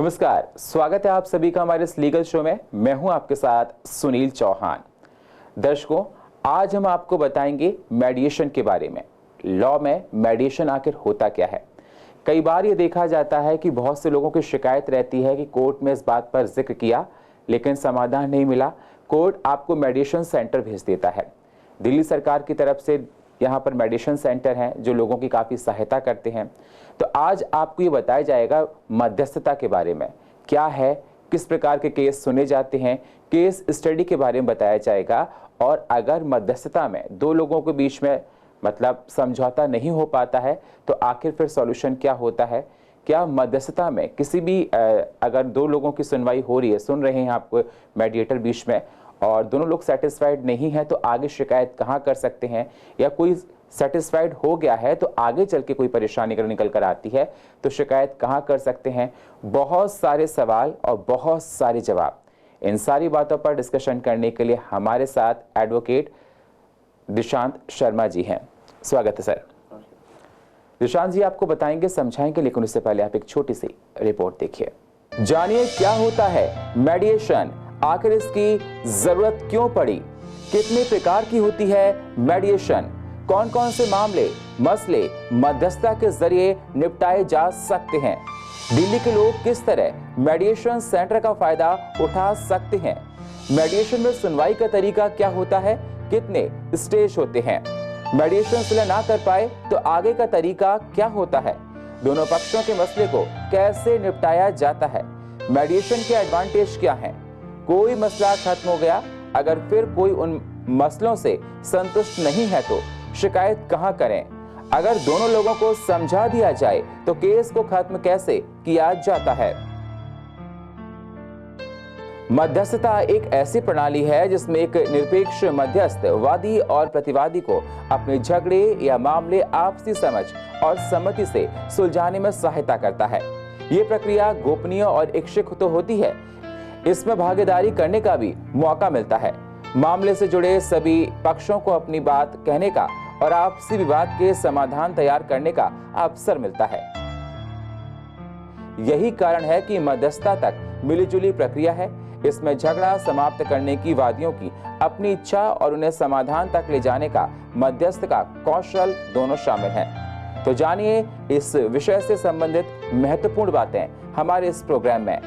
नमस्कार, स्वागत है आप सभी का हमारे इस लीगल शो में। मैं हूं आपके साथ सुनील चौहान। दर्शकों, आज हम आपको बताएंगे मेडिएशन के बारे में। लॉ में मेडिएशन आखिर होता क्या है। कई बार ये देखा जाता है कि बहुत से लोगों की शिकायत रहती है कि कोर्ट में इस बात पर जिक्र किया लेकिन समाधान नहीं मिला, कोर्ट आपको मेडिएशन सेंटर भेज देता है। दिल्ली सरकार की तरफ से यहाँ पर मेडिएशन सेंटर हैं जो लोगों की काफ़ी सहायता करते हैं। तो आज आपको ये बताया जाएगा मध्यस्थता के बारे में, क्या है, किस प्रकार के केस सुने जाते हैं, केस स्टडी के बारे में बताया जाएगा। और अगर मध्यस्थता में दो लोगों के बीच में मतलब समझौता नहीं हो पाता है तो आखिर फिर सॉल्यूशन क्या होता है। क्या मध्यस्थता में किसी भी अगर दो लोगों की सुनवाई हो रही है, सुन रहे हैं आपको मेडिएटर बीच में, और दोनों लोग सेटिस्फाइड नहीं है तो आगे शिकायत कहाँ कर सकते हैं, या कोई सेटिस्फाइड हो गया है तो आगे चल के कोई परेशानी अगर निकल कर आती है तो शिकायत कहाँ कर सकते हैं। बहुत सारे सवाल और बहुत सारे जवाब, इन सारी बातों पर डिस्कशन करने के लिए हमारे साथ एडवोकेट दिशांत शर्मा जी हैं। स्वागत है सर। दिशांत जी आपको बताएंगे, समझाएंगे, लेकिन उससे पहले आप एक छोटी सी रिपोर्ट देखिए। जानिए क्या होता है मेडिएशन, आखिर इसकी जरूरत क्यों पड़ी, कितने प्रकार की होती है मेडिएशन, कौन कौन से मामले मसले मध्यस्थता के जरिए निपटाए जा सकते हैं, दिल्ली के लोग किस तरह मेडिएशन सेंटर का फायदा उठा सकते हैं, मेडिएशन में सुनवाई का तरीका क्या होता है, कितने स्टेज होते हैं, मेडिएशन सुलह ना कर पाए तो आगे का तरीका क्या होता है, दोनों पक्षों के मसले को कैसे निपटाया जाता है, मेडिएशन के एडवांटेज क्या हैं, कोई मसला खत्म हो गया, अगर फिर कोई उन मसलों से संतुष्ट नहीं है तो शिकायत कहां करें, अगर दोनों लोगों को समझा दिया जाए तो केस को खत्म कैसे किया जाता है। मध्यस्थता एक ऐसी प्रणाली है जिसमें एक निरपेक्ष मध्यस्थ वादी और प्रतिवादी को अपने झगड़े या मामले आपसी समझ और सहमति से सुलझाने में सहायता करता है। ये प्रक्रिया गोपनीय और इच्छुक तो होती है, इसमें भागीदारी करने का भी मौका मिलता है। मामले से जुड़े सभी पक्षों को अपनी बात कहने का और आपसी विवाद के समाधान तैयार करने का अवसर मिलता है। यही कारण है कि मध्यस्थता तक मिलीजुली प्रक्रिया है। इसमें झगड़ा समाप्त करने की वादियों की अपनी इच्छा और उन्हें समाधान तक ले जाने का मध्यस्थ का कौशल दोनों शामिल हैं। तो जानिए इस विषय से संबंधित महत्वपूर्ण बातें हमारे इस प्रोग्राम में।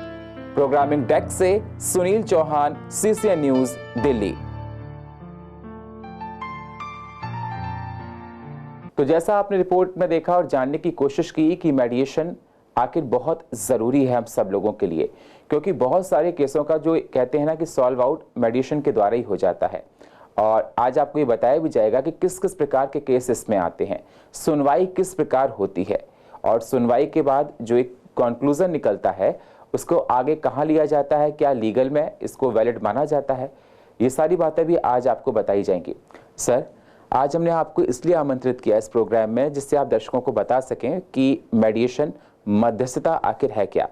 प्रोग्रामिंग डेस्क से सुनील चौहान, CCN न्यूज, दिल्ली। तो जैसा आपने रिपोर्ट में देखा और जानने की कोशिश की कि मेडिएशन आखिर बहुत जरूरी है हम सब लोगों के लिए, क्योंकि बहुत सारे केसों का जो कहते हैं ना कि सॉल्व आउट मेडिएशन के द्वारा ही हो जाता है। और आज आपको ये बताया भी जाएगा कि किस किस प्रकार के केस इसमें आते हैं, सुनवाई किस प्रकार होती है, और सुनवाई के बाद जो एक कंक्लूजन निकलता है उसको आगे कहाँ लिया जाता है, क्या लीगल में इसको वैलिड माना जाता है। ये सारी बातें भी आज आपको बताई जाएंगी। सर, आज हमने आपको इसलिए आमंत्रित किया इस प्रोग्राम में जिससे आप दर्शकों को बता सकें कि मेडिएशन, मध्यस्थता आखिर है क्या।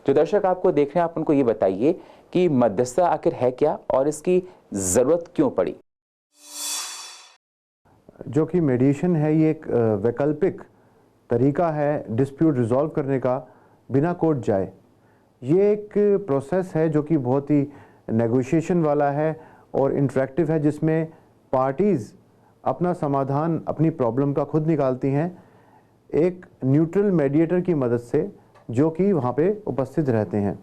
जो दर्शक आपको देख रहे हैं, आप उनको ये बताइए कि मध्यस्थता आखिर है क्या और इसकी जरूरत क्यों पड़ी। जो कि मेडिएशन है, ये एक वैकल्पिक तरीका है डिस्प्यूट रिजॉल्व करने का बिना कोर्ट जाए। ये एक प्रोसेस है जो कि बहुत ही नेगोशिएशन वाला है और इंटरेक्टिव है, जिसमें पार्टीज़ अपना समाधान अपनी प्रॉब्लम का खुद निकालती हैं एक न्यूट्रल मेडिएटर की मदद से, जो कि वहाँ पे उपस्थित रहते हैं।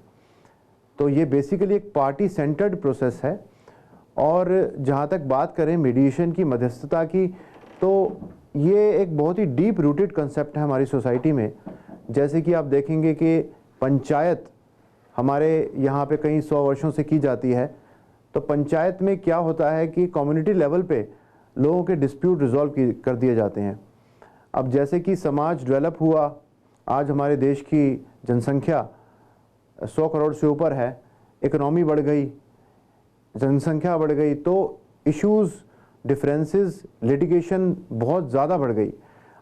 तो ये बेसिकली एक पार्टी सेंटर्ड प्रोसेस है। और जहाँ तक बात करें मेडिएशन की, मध्यस्थता की, तो ये एक बहुत ही डीप रूटेड कंसेप्ट है हमारी सोसाइटी में। जैसे कि आप देखेंगे कि पंचायत हमारे यहाँ पे कई 100 वर्षों से की जाती है। तो पंचायत में क्या होता है कि कम्युनिटी लेवल पे लोगों के डिस्प्यूट रिजॉल्व कर दिए जाते हैं। अब जैसे कि समाज डेवलप हुआ, आज हमारे देश की जनसंख्या 100 करोड़ से ऊपर है, इकोनॉमी बढ़ गई, जनसंख्या बढ़ गई, तो इश्यूज़, डिफरेंसेस, लिटिगेशन बहुत ज़्यादा बढ़ गई।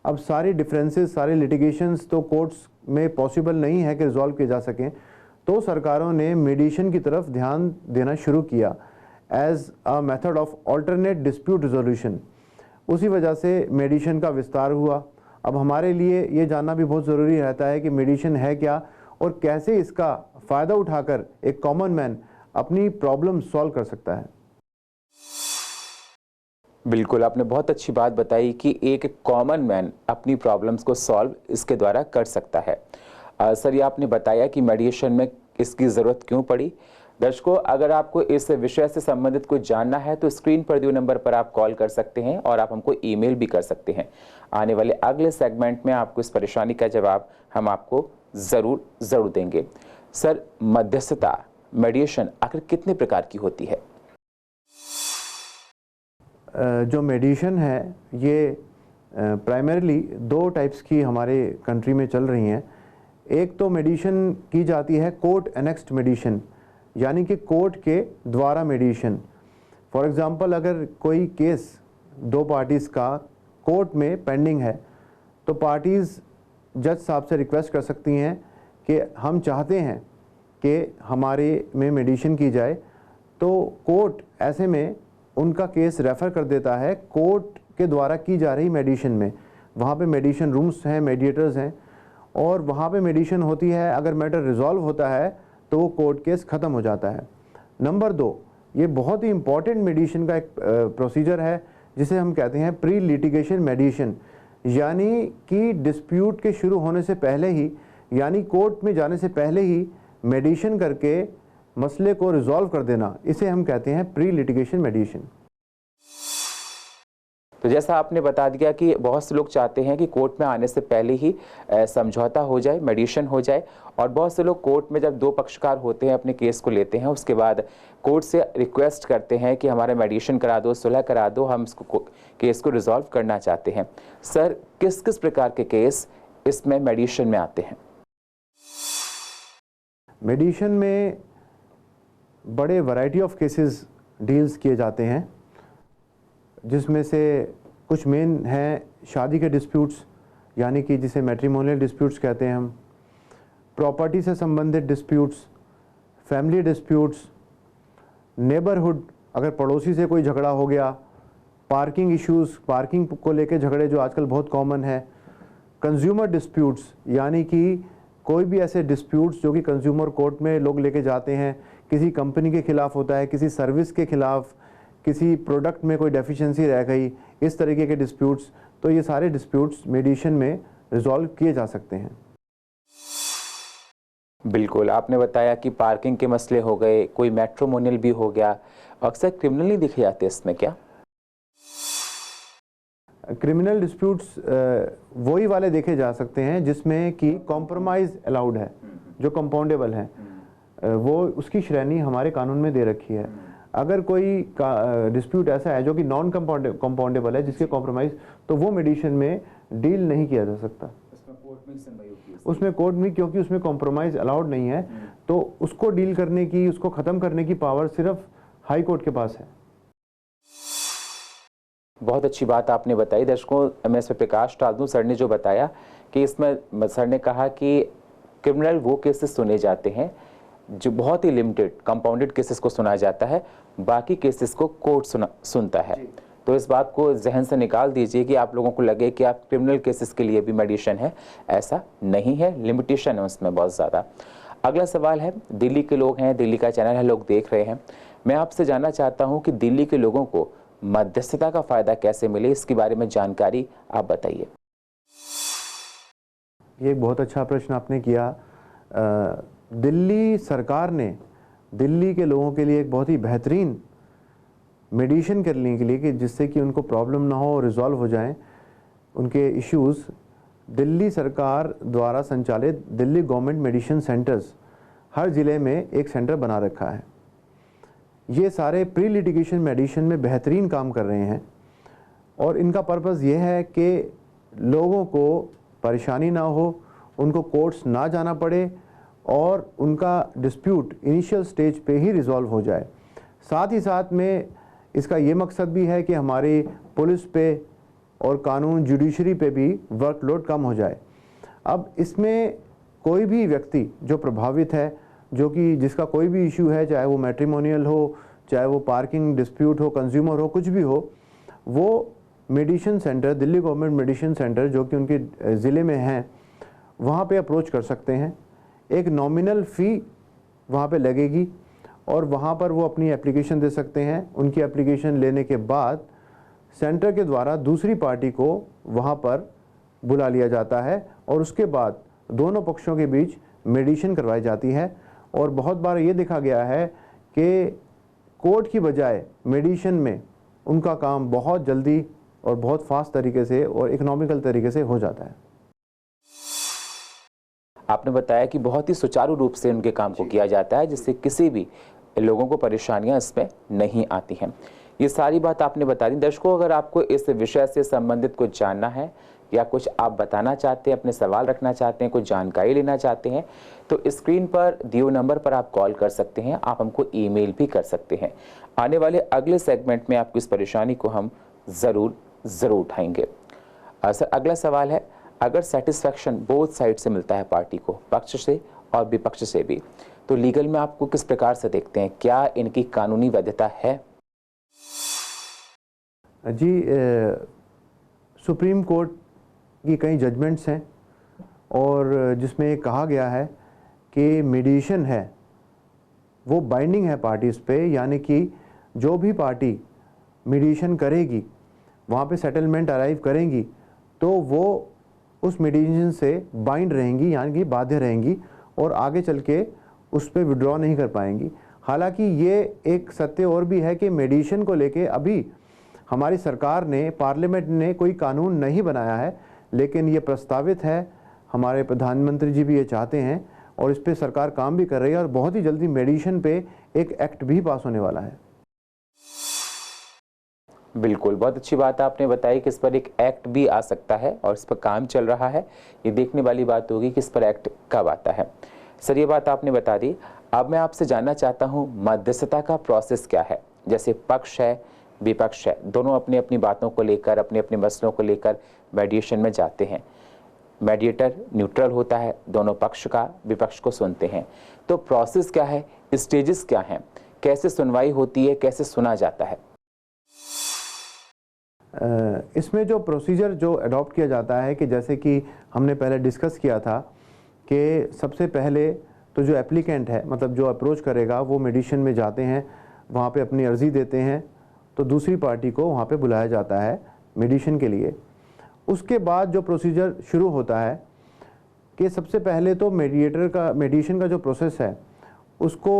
अब सारी डिफरेंसेस, सारे लिटिगेशंस तो कोर्ट्स में पॉसिबल नहीं है कि रिजॉल्व किए जा सकें। तो सरकारों ने मेडिएशन की तरफ ध्यान देना शुरू किया as a method of alternate dispute resolution. उसी वजह से मेडिएशन का विस्तार हुआ। अब हमारे लिए ये जानना भी बहुत ज़रूरी रहता है कि मेडिएशन है क्या और कैसे इसका फ़ायदा उठाकर एक कॉमन मैन अपनी प्रॉब्लम सॉल्व कर सकता है। बिल्कुल, आपने बहुत अच्छी बात बताई कि एक कॉमन मैन अपनी प्रॉब्लम्स को सॉल्व इसके द्वारा कर सकता है। सर, ये आपने बताया कि मेडिएशन में इसकी ज़रूरत क्यों पड़ी। दर्शकों, अगर आपको इस विषय से संबंधित कुछ जानना है तो स्क्रीन पर दिए नंबर पर आप कॉल कर सकते हैं और आप हमको ईमेल भी कर सकते हैं। आने वाले अगले सेगमेंट में आपको इस परेशानी का जवाब हम आपको ज़रूर देंगे। सर, मध्यस्थता मेडिएशन आखिर कितने प्रकार की होती है? जो मेडिएशन है ये प्राइमरीली 2 टाइप्स की हमारे कंट्री में चल रही हैं। एक तो मेडिएशन की जाती है कोर्ट एनेक्स्ड मेडिएशन, यानी कि कोर्ट के द्वारा मेडिएशन। फॉर एग्जांपल, अगर कोई केस 2 पार्टीज़ का कोर्ट में पेंडिंग है तो पार्टीज़ जज साहब से रिक्वेस्ट कर सकती हैं कि हम चाहते हैं कि हमारे में मेडिएशन की जाए, तो कोर्ट ऐसे में उनका केस रेफ़र कर देता है कोर्ट के द्वारा की जा रही मेडिएशन में। वहाँ पे मेडिएशन रूम्स हैं, मेडिएटर्स हैं, और वहाँ पे मेडिएशन होती है। अगर मैटर रिजॉल्व होता है तो वो कोर्ट केस ख़त्म हो जाता है। नंबर 2, ये बहुत ही इम्पॉर्टेंट मेडिएशन का एक प्रोसीजर है जिसे हम कहते हैं प्री लिटिगेशन मेडिएशन, यानी कि डिस्प्यूट के शुरू होने से पहले ही, यानी कोर्ट में जाने से पहले ही मेडिएशन करके मसले को रिजॉल्व कर देना, इसे हम कहते हैं प्री लिटिगेशन मेडिएशन। तो जैसा आपने बता दिया कि बहुत से लोग चाहते हैं कि कोर्ट में आने से पहले ही समझौता हो जाए, मेडिएशन हो जाए, और बहुत से लोग कोर्ट में जब 2 पक्षकार होते हैं अपने केस को लेते हैं, उसके बाद कोर्ट से रिक्वेस्ट करते हैं कि हमारा मेडिएशन करा दो, सुलह करा दो, हम इसको केस को रिजॉल्व करना चाहते हैं। सर, किस किस प्रकार के केस इसमें मेडिएशन में आते हैं? मेडिएशन में बड़े वैरायटी ऑफ केसेस डील्स किए जाते हैं, जिसमें से कुछ मेन हैं शादी के डिस्प्यूट्स, यानी कि जिसे मैट्रिमोनियल डिस्प्यूट्स कहते हैं हम, प्रॉपर्टी से संबंधित डिस्प्यूट्स, फैमिली डिस्प्यूट्स, नेबरहुड, अगर पड़ोसी से कोई झगड़ा हो गया, पार्किंग इश्यूज़, पार्किंग को लेके झगड़े जो आजकल बहुत कॉमन है, कंज्यूमर डिस्प्यूट्स, यानी कि कोई भी ऐसे डिस्प्यूट्स जो कि कंज्यूमर कोर्ट में लोग लेके जाते हैं, किसी कंपनी के खिलाफ होता है, किसी सर्विस के खिलाफ, किसी प्रोडक्ट में कोई डेफिशिएंसी रह गई, इस तरीके के डिस्प्यूट्स, तो ये सारे डिस्प्यूट्स मेडिएशन में रिजॉल्व किए जा सकते हैं। बिल्कुल, आपने बताया कि पार्किंग के मसले हो गए, कोई मैट्रिमोनियल भी हो गया। अक्सर क्रिमिनल नहीं दिखे जाते इसमें क्या? क्रिमिनल डिस्प्यूट्स वही वाले देखे जा सकते हैं जिसमें कि कॉम्प्रोमाइज़ अलाउड है, जो कंपाउंडेबल है, वो उसकी श्रेणी हमारे कानून में दे रखी है। अगर कोई डिस्प्यूट ऐसा है जो कि नॉन कंपाउंडेबल है, जिसके कॉम्प्रोमाइज़, तो वो मेडिएशन में डील नहीं किया जा सकता। उसमें कोर्ट में, क्योंकि उसमें कॉम्प्रोमाइज़ अलाउड नहीं है, तो उसको डील करने की, उसको ख़त्म करने की पावर सिर्फ हाई कोर्ट के पास है। बहुत अच्छी बात आपने बताई। दर्शकों, मैं इस पर प्रकाश डाल दूं। सर ने जो बताया कि इसमें सर ने कहा कि क्रिमिनल वो केसेस सुने जाते हैं जो बहुत ही लिमिटेड कंपाउंडेड केसेस को सुना जाता है, बाकी केसेस को कोर्ट सुनता है। तो इस बात को जहन से निकाल दीजिए कि आप लोगों को लगे कि आप क्रिमिनल केसेस के लिए भी मेडिएशन है, ऐसा नहीं है, लिमिटेशन है उसमें बहुत ज़्यादा। अगला सवाल है, दिल्ली के लोग हैं, दिल्ली का चैनल है, लोग देख रहे हैं। मैं आपसे जानना चाहता हूँ कि दिल्ली के लोगों को मध्यस्थता का फ़ायदा कैसे मिले, इसके बारे में जानकारी आप बताइए। ये एक बहुत अच्छा प्रश्न आपने किया। दिल्ली सरकार ने दिल्ली के लोगों के लिए एक बहुत ही बेहतरीन मेडिएशन करने के लिए, कि जिससे कि उनको प्रॉब्लम ना हो और रिजॉल्व हो जाएं उनके इश्यूज़, दिल्ली सरकार द्वारा संचालित दिल्ली गवर्नमेंट मेडिएशन सेंटर्स, हर ज़िले में एक सेंटर बना रखा है। ये सारे प्री लिटिगेशन मेडिएशन में बेहतरीन काम कर रहे हैं, और इनका पर्पज़ ये है कि लोगों को परेशानी ना हो, उनको कोर्ट्स ना जाना पड़े, और उनका डिस्प्यूट इनिशियल स्टेज पे ही रिजॉल्व हो जाए। साथ ही साथ में इसका ये मकसद भी है कि हमारी पुलिस पे और कानून जुडिशरी पे भी वर्कलोड कम हो जाए। अब इसमें कोई भी व्यक्ति जो प्रभावित है, जो कि जिसका कोई भी इशू है, चाहे वो मैट्रिमोनियल हो, चाहे वो पार्किंग डिस्प्यूट हो, कंज्यूमर हो, कुछ भी हो, वो mediation centre, Delhi government mediation centre जो कि उनके ज़िले में हैं, वहाँ पे अप्रोच कर सकते हैं। एक नॉमिनल फ़ी वहाँ पे लगेगी और वहाँ पर वो अपनी एप्लीकेशन दे सकते हैं। उनकी एप्लीकेशन लेने के बाद सेंटर के द्वारा दूसरी पार्टी को वहाँ पर बुला लिया जाता है और उसके बाद दोनों पक्षों के बीच मेडिएशन करवाई जाती है। और बहुत बार ये देखा गया है कि कोर्ट की बजाय मेडिएशन में उनका काम बहुत जल्दी और बहुत फास्ट तरीके से और इकोनॉमिकल तरीके से हो जाता है। आपने बताया कि बहुत ही सुचारू रूप से उनके काम को किया जाता है, जिससे किसी भी लोगों को परेशानियां इसमें नहीं आती हैं। ये सारी बात आपने बता दी। दर्शकों, अगर आपको इस विषय से संबंधित कुछ जानना है या कुछ आप बताना चाहते हैं, अपने सवाल रखना चाहते हैं, कुछ जानकारी लेना चाहते हैं, तो स्क्रीन पर दिए हुए नंबर पर आप कॉल कर सकते हैं। आप हमको ईमेल भी कर सकते हैं। आने वाले अगले सेगमेंट में आपकी इस परेशानी को हम ज़रूर उठाएंगे। सर, अगला सवाल है, अगर सेटिस्फैक्शन बोथ साइड से मिलता है पार्टी को, पक्ष से और विपक्ष से भी, तो लीगल में आपको किस प्रकार से देखते हैं? क्या इनकी कानूनी वैधता है? जी, सुप्रीम कोर्ट की कई जजमेंट्स हैं और जिसमें कहा गया है कि मीडिएशन है वो बाइंडिंग है पार्टीज़ पे, यानी कि जो भी पार्टी मीडिएशन करेगी, वहाँ पे सेटलमेंट अराइव करेंगी, तो वो उस मीडिएशन से बाइंड रहेंगी, यानी कि बाध्य रहेंगी और आगे चल के उस पर विड्रॉ नहीं कर पाएंगी। हालांकि ये एक सत्य और भी है कि मीडिएशन को लेके अभी हमारी सरकार ने, पार्लियामेंट ने कोई कानून नहीं बनाया है, लेकिन ये प्रस्तावित है। हमारे प्रधानमंत्री जी भी ये चाहते हैं और इस पर सरकार काम भी कर रही है और बहुत ही जल्दी मीडिएशन पे एक एक्ट भी पास होने वाला है। बिल्कुल, बहुत अच्छी बात आपने बताई कि इस पर एक एक्ट भी आ सकता है और इस पर काम चल रहा है। ये देखने वाली बात होगी कि इस पर एक्ट कब आता है। सर, ये बात आपने बता दी। अब मैं आपसे जानना चाहता हूँ, मध्यस्थता का प्रोसेस क्या है? जैसे पक्ष है, विपक्ष है, दोनों अपनी अपनी बातों को लेकर, अपने अपने मसलों को लेकर मेडिएशन में जाते हैं। मेडिएटर न्यूट्रल होता है, दोनों पक्ष का, विपक्ष को सुनते हैं। तो प्रोसेस क्या है, स्टेजेस क्या हैं, कैसे सुनवाई होती है, कैसे सुना जाता है? इसमें जो प्रोसीजर जो अडॉप्ट किया जाता है कि जैसे कि हमने पहले डिस्कस किया था कि सबसे पहले तो जो एप्लीकेंट है, मतलब जो अप्रोच करेगा, वो मेडिएशन में जाते हैं, वहाँ पे अपनी अर्ज़ी देते हैं, तो दूसरी पार्टी को वहाँ पे बुलाया जाता है मेडिएशन के लिए। उसके बाद जो प्रोसीजर शुरू होता है कि सबसे पहले तो मेडिएशन का जो प्रोसेस है उसको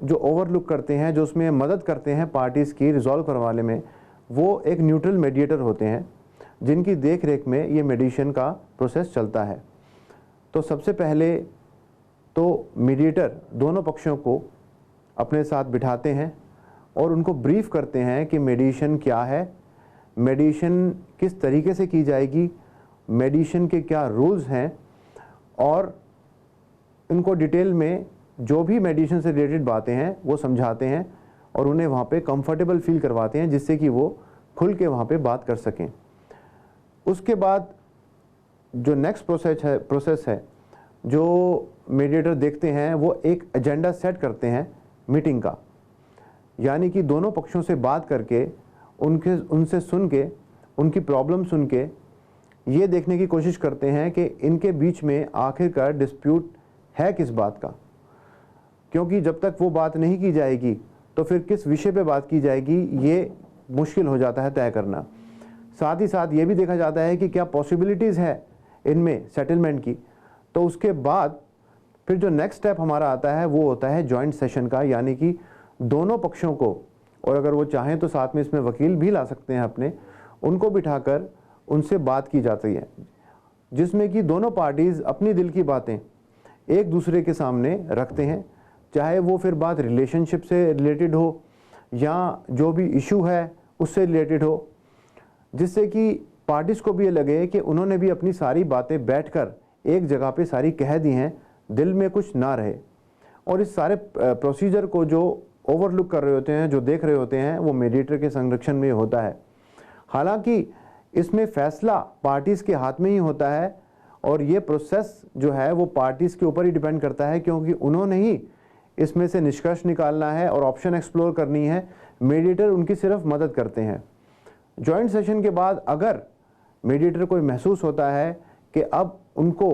जो ओवरलुक करते हैं, जो उसमें मदद करते हैं पार्टीज़ की रिजॉल्व करवाने में, वो एक न्यूट्रल मेडिएटर होते हैं जिनकी देख रेख में ये मेडिएशन का प्रोसेस चलता है। तो सबसे पहले तो मीडिएटर दोनों पक्षों को अपने साथ बिठाते हैं और उनको ब्रीफ करते हैं कि मेडिएशन क्या है, मेडिएशन किस तरीके से की जाएगी, मेडिएशन के क्या रूल्स हैं, और इनको डिटेल में जो भी मेडिएशन से रिलेटेड बातें हैं वो समझाते हैं और उन्हें वहाँ पे कंफर्टेबल फील करवाते हैं, जिससे कि वो खुल के वहाँ पे बात कर सकें। उसके बाद जो नेक्स्ट प्रोसेस है जो मीडिएटर देखते हैं, वो एक एजेंडा सेट करते हैं मीटिंग का, यानी कि दोनों पक्षों से बात करके उनसे सुन के, उनकी प्रॉब्लम सुन के ये देखने की कोशिश करते हैं कि इनके बीच में आखिरकार डिस्प्यूट है किस बात का, क्योंकि जब तक वो बात नहीं की जाएगी तो फिर किस विषय पे बात की जाएगी ये मुश्किल हो जाता है तय करना। साथ ही साथ ये भी देखा जाता है कि क्या पॉसिबिलिटीज़ है इनमें सेटलमेंट की। तो उसके बाद फिर जो नेक्स्ट स्टेप हमारा आता है वो होता है जॉइंट सेशन का, यानी कि दोनों पक्षों को, और अगर वो चाहें तो साथ में इसमें वकील भी ला सकते हैं अपने, उनको बिठाकर उनसे बात की जाती है, जिसमें कि दोनों पार्टीज़ अपनी दिल की बातें एक दूसरे के सामने रखते हैं, चाहे वो फिर बात रिलेशनशिप से रिलेटेड हो या जो भी इशू है उससे रिलेटेड हो, जिससे कि पार्टीज़ को भी ये लगे कि उन्होंने भी अपनी सारी बातें बैठकर एक जगह पे सारी कह दी हैं, दिल में कुछ ना रहे। और इस सारे प्रोसीजर को जो ओवरलुक कर रहे होते हैं, जो देख रहे होते हैं, वो मीडिएटर के संरक्षण में होता है। हालांकि इसमें फैसला पार्टीज़ के हाथ में ही होता है और ये प्रोसेस जो है वो पार्टीज़ के ऊपर ही डिपेंड करता है, क्योंकि उन्होंने ही इसमें से निष्कर्ष निकालना है और ऑप्शन एक्सप्लोर करनी है। मीडिएटर उनकी सिर्फ मदद करते हैं। जॉइंट सेशन के बाद अगर मीडिएटर को महसूस होता है कि अब उनको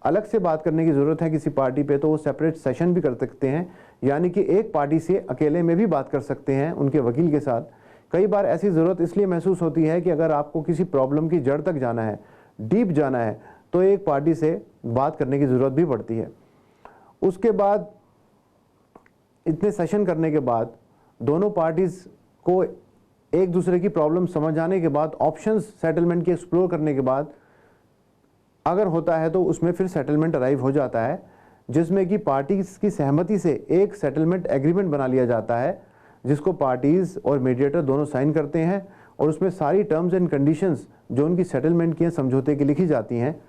अलग से बात करने की ज़रूरत है किसी पार्टी पे, तो वो सेपरेट सेशन भी कर सकते हैं, यानी कि एक पार्टी से अकेले में भी बात कर सकते हैं उनके वकील के साथ। कई बार ऐसी ज़रूरत इसलिए महसूस होती है कि अगर आपको किसी प्रॉब्लम की जड़ तक जाना है, डीप जाना है, तो एक पार्टी से बात करने की ज़रूरत भी पड़ती है। उसके बाद इतने सेशन करने के बाद दोनों पार्टीज़ को एक दूसरे की प्रॉब्लम समझ आने के बाद, ऑप्शंस सेटलमेंट के एक्सप्लोर करने के बाद अगर होता है तो उसमें फिर सेटलमेंट अराइव हो जाता है, जिसमें कि पार्टीज़ की सहमति से एक सेटलमेंट एग्रीमेंट बना लिया जाता है, जिसको पार्टीज़ और मीडिएटर दोनों साइन करते हैं, और उसमें सारी टर्म्स एंड कंडीशंस जो उनकी सेटलमेंट की समझौते की लिखी जाती हैं,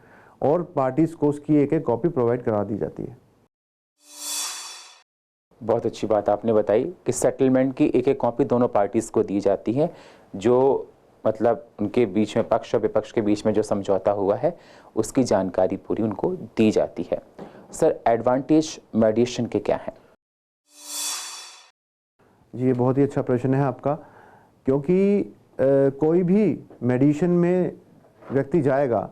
और पार्टीज़ को उसकी एक एक कॉपी प्रोवाइड करा दी जाती है। बहुत अच्छी बात आपने बताई कि सेटलमेंट की एक एक कॉपी दोनों पार्टीज़ को दी जाती है, जो मतलब उनके बीच में पक्ष और विपक्ष के बीच में जो समझौता हुआ है उसकी जानकारी पूरी उनको दी जाती है। सर, एडवांटेज मीडिएशन के क्या हैं? जी, ये बहुत ही अच्छा प्रश्न है आपका, क्योंकि कोई भी मेडिएशन में व्यक्ति जाएगा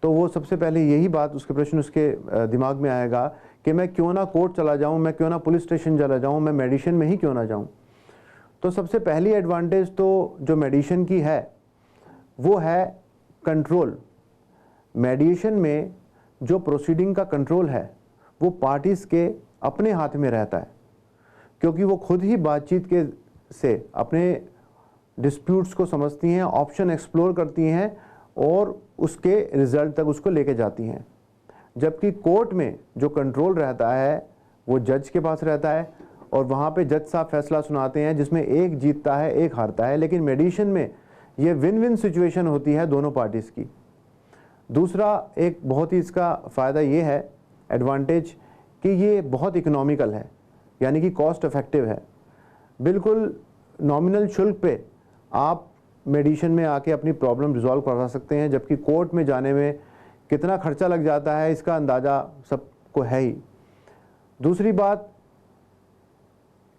तो वो सबसे पहले यही बात, उसके प्रश्न उसके दिमाग में आएगा कि मैं क्यों ना कोर्ट चला जाऊं, मैं क्यों ना पुलिस स्टेशन चला जाऊं, मैं मेडिएशन में ही क्यों ना जाऊं। तो सबसे पहली एडवांटेज तो जो मेडिएशन की है वो है कंट्रोल। मेडिएशन में जो प्रोसीडिंग का कंट्रोल है वो पार्टीज़ के अपने हाथ में रहता है, क्योंकि वो खुद ही बातचीत के से अपने डिस्प्यूट्स को समझती हैं, ऑप्शन एक्सप्लोर करती हैं और उसके रिजल्ट तक उसको लेके जाती हैं। जबकि कोर्ट में जो कंट्रोल रहता है वो जज के पास रहता है, और वहाँ पे जज साहब फैसला सुनाते हैं जिसमें एक जीतता है एक हारता है। लेकिन मेडिएशन में ये विन विन सिचुएशन होती है दोनों पार्टीज़ की। दूसरा एक बहुत ही इसका फ़ायदा ये है, एडवांटेज, कि ये बहुत इकोनॉमिकल है, यानी कि कॉस्ट इफेक्टिव है। बिल्कुल नॉमिनल शुल्क पे आप मेडिएशन में आके अपनी प्रॉब्लम रिजॉल्व करवा सकते हैं, जबकि कोर्ट में जाने में कितना खर्चा लग जाता है इसका अंदाज़ा सबको है ही। दूसरी बात,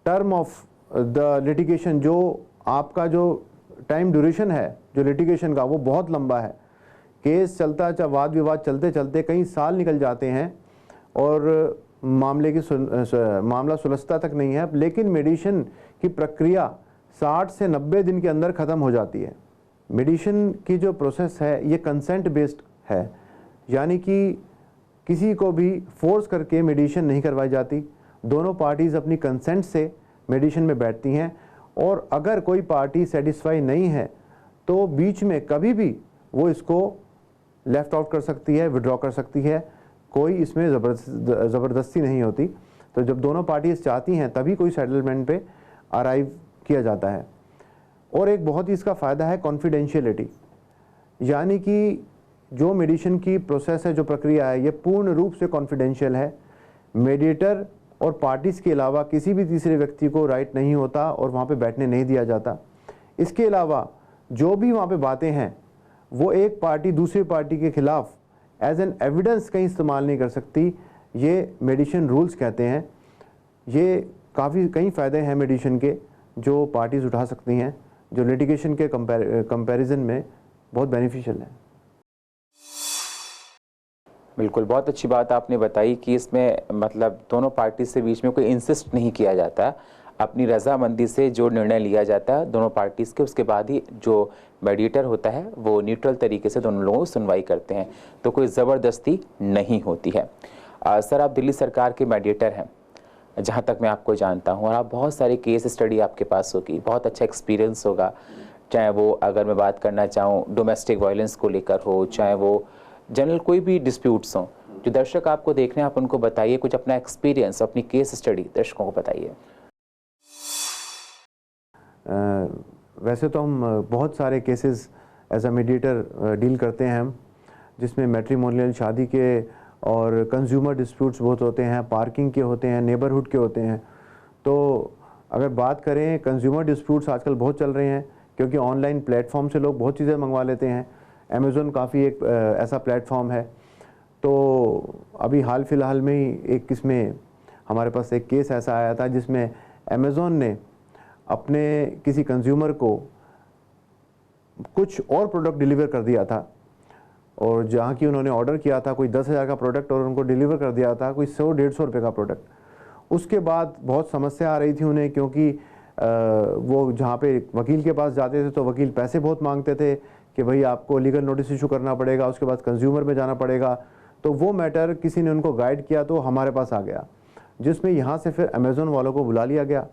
टर्म ऑफ द लिटिगेशन, जो आपका जो टाइम ड्यूरेशन है जो लिटिगेशन का, वो बहुत लंबा है। केस चलता वाद विवाद चलते चलते कई साल निकल जाते हैं और मामला सुलझता तक नहीं है। लेकिन मेडिएशन की प्रक्रिया 60 से 90 दिन के अंदर ख़त्म हो जाती है। मेडिएशन की जो प्रोसेस है ये कंसेंट बेस्ड है, यानी कि किसी को भी फोर्स करके मेडिएशन नहीं करवाई जाती। दोनों पार्टीज़ अपनी कंसेंट से मेडिएशन में बैठती हैं, और अगर कोई पार्टी सेटिस्फाई नहीं है तो बीच में कभी भी वो इसको लेफ्ट आउट कर सकती है, विड्रॉ कर सकती है। कोई इसमें ज़बरदस्ती नहीं होती। तो जब दोनों पार्टीज़ चाहती हैं तभी कोई सेटलमेंट पे अराइव किया जाता है। और एक बहुत ही इसका फ़ायदा है कॉन्फिडेंशियलिटी, यानी कि जो मेडिएशन की प्रोसेस है, जो प्रक्रिया है, ये पूर्ण रूप से कॉन्फिडेंशियल है। मेडिएटर और पार्टीज़ के अलावा किसी भी तीसरे व्यक्ति को राइट नहीं होता और वहाँ पे बैठने नहीं दिया जाता। इसके अलावा जो भी वहाँ पे बातें हैं वो एक पार्टी दूसरी पार्टी के खिलाफ एज एन एविडेंस कहीं इस्तेमाल नहीं कर सकती। ये मेडिएशन रूल्स कहते हैं। ये कई फ़ायदे हैं मेडिएशन के जो पार्टीज़ उठा सकती हैं, जो लिटिगेशन के कंपैरिजन में बहुत बेनिफिशियल है। बिल्कुल, बहुत अच्छी बात आपने बताई कि इसमें मतलब दोनों पार्टी से बीच में कोई इंसिस्ट नहीं किया जाता, अपनी रजामंदी से जो निर्णय लिया जाता है दोनों पार्टीज़ के, उसके बाद ही जो मेडिएटर होता है वो न्यूट्रल तरीके से दोनों लोगों को सुनवाई करते हैं, तो कोई ज़बरदस्ती नहीं होती है। सर, आप दिल्ली सरकार के मेडिएटर हैं जहाँ तक मैं आपको जानता हूँ, और आप बहुत सारी केस स्टडी आपके पास होगी, बहुत अच्छा एक्सपीरियंस होगा, चाहे वो अगर मैं बात करना चाहूँ डोमेस्टिक वायलेंस को लेकर हो, चाहे वो जनरल कोई भी डिस्प्यूट्स हों। जो दर्शक आपको देख रहे हैं आप उनको बताइए कुछ अपना एक्सपीरियंस, अपनी केस स्टडी दर्शकों को बताइए। वैसे तो हम बहुत सारे cases as a mediator deal करते हैं हम, जिसमें मैट्रिमोनियल, शादी के और कंज्यूमर डिस्प्यूट्स बहुत होते हैं, पार्किंग के होते हैं, नेबरहुड के होते हैं। तो अगर बात करें कंज्यूमर डिस्प्यूट्स आजकल बहुत चल रहे हैं, क्योंकि ऑनलाइन प्लेटफॉर्म से लोग बहुत चीज़ें मंगवा लेते हैं। अमेज़न काफ़ी एक ऐसा प्लेटफॉर्म है। तो अभी हाल फिलहाल में ही एक इसमें हमारे पास एक केस ऐसा आया था जिसमें अमेज़न ने अपने किसी कंज्यूमर को कुछ और प्रोडक्ट डिलीवर कर दिया था, और जहाँ की उन्होंने ऑर्डर किया था कोई 10,000 का प्रोडक्ट और उनको डिलीवर कर दिया था कोई 100-150 रुपये का प्रोडक्ट। उसके बाद बहुत समस्या आ रही थी उन्हें, क्योंकि वो जहाँ पे वकील के पास जाते थे तो वकील पैसे बहुत मांगते थे कि भाई आपको लीगल नोटिस इशू करना पड़ेगा, उसके बाद कंज्यूमर में जाना पड़ेगा। तो वो मैटर किसी ने उनको गाइड किया तो हमारे पास आ गया, जिसमें यहाँ से फिर अमेज़ॉन वालों को बुला लिया गया।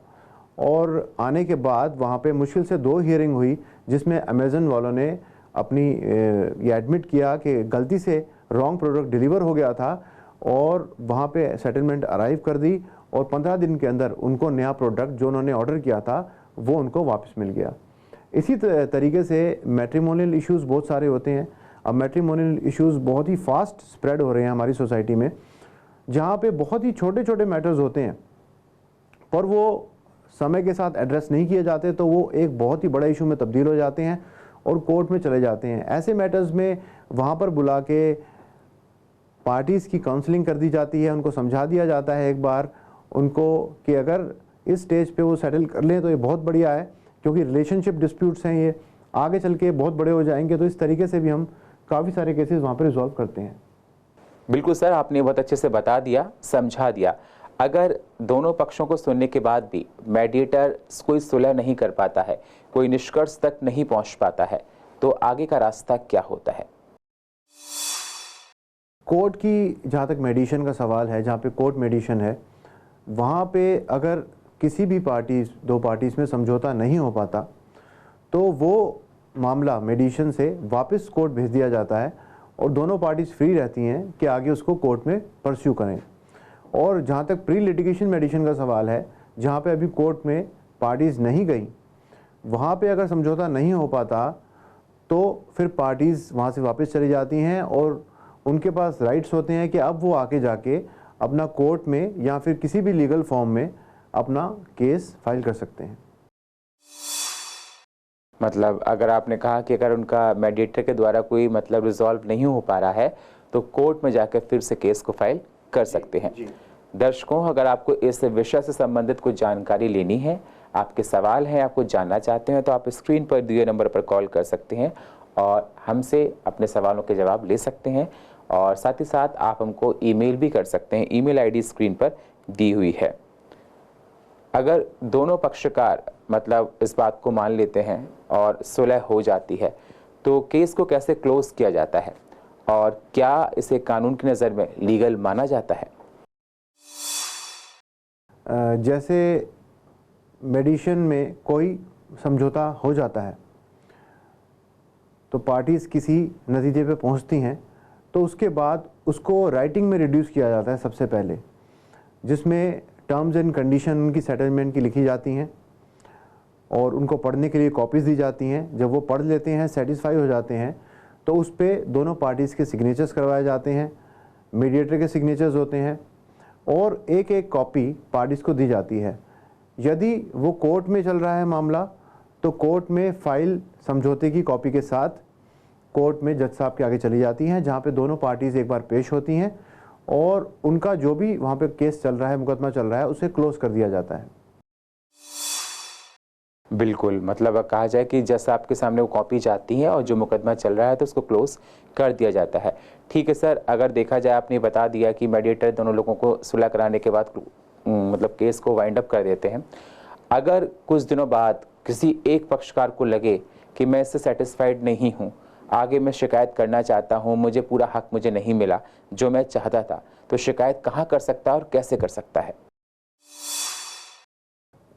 और आने के बाद वहाँ पे मुश्किल से 2 हियरिंग हुई, जिसमें अमेज़ॉन वालों ने अपनी ये एडमिट किया कि गलती से रॉन्ग प्रोडक्ट डिलीवर हो गया था और वहाँ पे सेटलमेंट अराइव कर दी और 15 दिन के अंदर उनको नया प्रोडक्ट जो उन्होंने ऑर्डर किया था वो उनको वापस मिल गया। इसी तरीके से मैट्रिमोनियल इश्यूज़ बहुत सारे होते हैं। अब मैट्रिमोनियल इश्यूज़ बहुत ही फास्ट स्प्रेड हो रहे हैं हमारी सोसाइटी में, जहाँ पे बहुत ही छोटे छोटे मैटर्स होते हैं पर वो समय के साथ एड्रेस नहीं किए जाते, तो वो एक बहुत ही बड़ा इशू में तब्दील हो जाते हैं और कोर्ट में चले जाते हैं। ऐसे मैटर्स में वहाँ पर बुला के पार्टीज़ की काउंसलिंग कर दी जाती है, उनको समझा दिया जाता है एक बार उनको कि अगर इस स्टेज पे वो सेटल कर लें तो ये बहुत बढ़िया है, क्योंकि रिलेशनशिप डिस्प्यूट्स हैं ये आगे चल के बहुत बड़े हो जाएंगे। तो इस तरीके से भी हम काफ़ी सारे केसेस वहाँ पर रिजॉल्व करते हैं। बिल्कुल सर, आपने बहुत अच्छे से बता दिया, समझा दिया। अगर दोनों पक्षों को सुनने के बाद भी मेडिएटर कोई सुलह नहीं कर पाता है, कोई निष्कर्ष तक नहीं पहुंच पाता है, तो आगे का रास्ता क्या होता है? कोर्ट की जहाँ तक मेडिएशन का सवाल है, जहाँ पे कोर्ट मेडिएशन है, वहाँ पे अगर किसी भी दो पार्टीज़ में समझौता नहीं हो पाता तो वो मामला मेडिएशन से वापस कोर्ट भेज दिया जाता है और दोनों पार्टीज़ फ्री रहती हैं कि आगे उसको कोर्ट में परस्यू करें। और जहाँ तक प्री लिटिगेशन मेडिएशन का सवाल है, जहाँ पे अभी कोर्ट में पार्टीज़ नहीं गई, वहाँ पे अगर समझौता नहीं हो पाता तो फिर पार्टीज़ वहाँ से वापस चली जाती हैं और उनके पास राइट्स होते हैं कि अब वो आके जाके अपना कोर्ट में या फिर किसी भी लीगल फॉर्म में अपना केस फाइल कर सकते हैं। मतलब अगर आपने कहा कि अगर उनका मेडिएटर के द्वारा कोई मतलब रिजॉल्व नहीं हो पा रहा है तो कोर्ट में जाकर फिर से केस को फाइल कर सकते हैं। दर्शकों, अगर आपको इस विषय से संबंधित कुछ जानकारी लेनी है, आपके सवाल हैं, आपको जानना चाहते हैं, तो आप स्क्रीन पर दिए नंबर पर कॉल कर सकते हैं और हमसे अपने सवालों के जवाब ले सकते हैं। और साथ ही साथ आप हमको ईमेल भी कर सकते हैं। ईमेल आईडी स्क्रीन पर दी हुई है। अगर दोनों पक्षकार मतलब इस बात को मान लेते हैं और सुलह हो जाती है तो केस को कैसे क्लोज किया जाता है और क्या इसे कानून की नज़र में लीगल माना जाता है? जैसे मेडिएशन में कोई समझौता हो जाता है तो पार्टीज़ किसी नतीजे पे पहुंचती हैं, तो उसके बाद उसको राइटिंग में रिड्यूस किया जाता है सबसे पहले, जिसमें टर्म्स एंड कंडीशन उनकी सेटलमेंट की लिखी जाती हैं और उनको पढ़ने के लिए कॉपीज़ दी जाती हैं। जब वो पढ़ लेते हैं, सेटिस्फाई हो जाते हैं, तो उस पर दोनों पार्टीज़ के सिग्नेचर्स करवाए जाते हैं, मीडिएटर के सिग्नेचर्स होते हैं और एक एक कॉपी पार्टीज़ को दी जाती है। यदि वो कोर्ट में चल रहा है मामला तो कोर्ट में फाइल समझौते की कॉपी के साथ कोर्ट में जज साहब के आगे चली जाती हैं, जहाँ पे दोनों पार्टीज़ एक बार पेश होती हैं और उनका जो भी वहाँ पे केस चल रहा है, मुकदमा चल रहा है, उसे क्लोज कर दिया जाता है। बिल्कुल, मतलब कहा जाए कि जज साहब के सामने वो कॉपी जाती है और जो मुकदमा चल रहा है तो उसको क्लोज कर दिया जाता है। ठीक है सर, अगर देखा जाए, आपने बता दिया कि मेडिएटर दोनों लोगों को सुलह कराने के बाद मतलब केस को वाइंड अप कर देते हैं। अगर कुछ दिनों बाद किसी एक पक्षकार को लगे कि मैं इससे सेटिस्फाइड नहीं हूँ, आगे मैं शिकायत करना चाहता हूँ, मुझे पूरा हक मुझे नहीं मिला जो मैं चाहता था, तो शिकायत कहाँ कर सकता है और कैसे कर सकता है?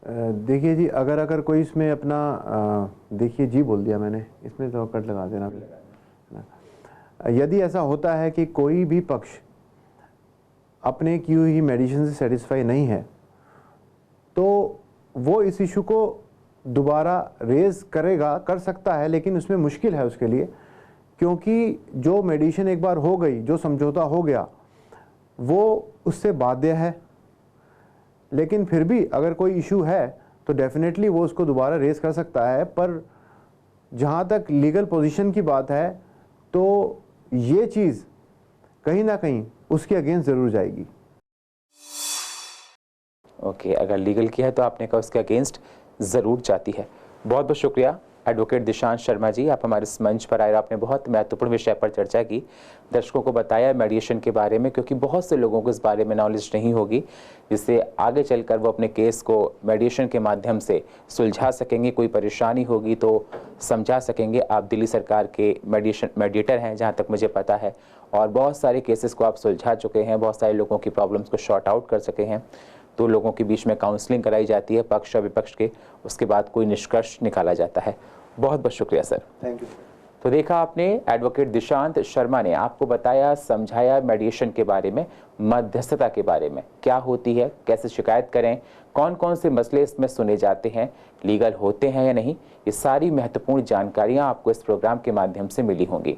देखिए जी, अगर कोई इसमें अपना देखिए जी बोल दिया मैंने, इसमें तो कट लगा देना। यदि ऐसा होता है कि कोई भी पक्ष अपने की हुई मेडिसिन से सेटिस्फाई नहीं है तो वो इस इशू को दोबारा रेज कर सकता है, लेकिन उसमें मुश्किल है उसके लिए, क्योंकि जो मेडिसिन एक बार हो गई, जो समझौता हो गया, वो उससे बाध्य है। लेकिन फिर भी अगर कोई इशू है तो डेफिनेटली वो उसको दोबारा रेज कर सकता है। पर जहाँ तक लीगल पोजीशन की बात है तो ये चीज़ कहीं ना कहीं उसके अगेंस्ट ज़रूर जाएगी। ओके, अगर लीगल की है तो आपने कहा उसके अगेंस्ट ज़रूर जाती है। बहुत बहुत शुक्रिया एडवोकेट दिशांत शर्मा जी, आप हमारे इस मंच पर आए, आपने बहुत महत्वपूर्ण विषय पर चर्चा की, दर्शकों को बताया मेडिएशन के बारे में, क्योंकि बहुत से लोगों को इस बारे में नॉलेज नहीं होगी, जिससे आगे चलकर वो अपने केस को मेडिएशन के माध्यम से सुलझा सकेंगे। कोई परेशानी होगी तो समझा सकेंगे। आप दिल्ली सरकार के मेडिएटर हैं जहाँ तक मुझे पता है, और बहुत सारे केसेस को आप सुलझा चुके हैं, बहुत सारे लोगों की प्रॉब्लम्स को शॉर्ट आउट कर सके हैं। दो लोगों के बीच में काउंसलिंग कराई जाती है, पक्ष और विपक्ष के, उसके बाद कोई निष्कर्ष निकाला जाता है। बहुत बहुत शुक्रिया सर। Thank you. तो देखा आपने, एडवोकेट दिशांत शर्मा ने आपको बताया, समझाया मेडिएशन के बारे में, मध्यस्थता के बारे में, क्या होती है, कैसे शिकायत करें, कौन कौन से मसले इसमें सुने जाते हैं, लीगल होते हैं या नहीं। ये सारी महत्वपूर्ण जानकारियां आपको इस प्रोग्राम के माध्यम से मिली होंगी।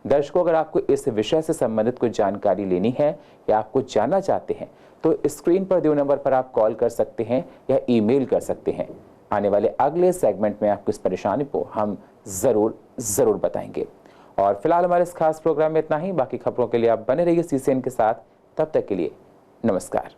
दर्शकों, अगर आपको इस विषय से संबंधित कुछ जानकारी लेनी है या आप कुछ जानना चाहते हैं तो स्क्रीन पर दिए नंबर पर आप कॉल कर सकते हैं या ईमेल कर सकते हैं। आने वाले अगले सेगमेंट में आपको इस परेशानी को हम जरूर बताएंगे। और फिलहाल हमारे इस खास प्रोग्राम में इतना ही। बाकी खबरों के लिए आप बने रहिए CCN के साथ। तब तक के लिए नमस्कार।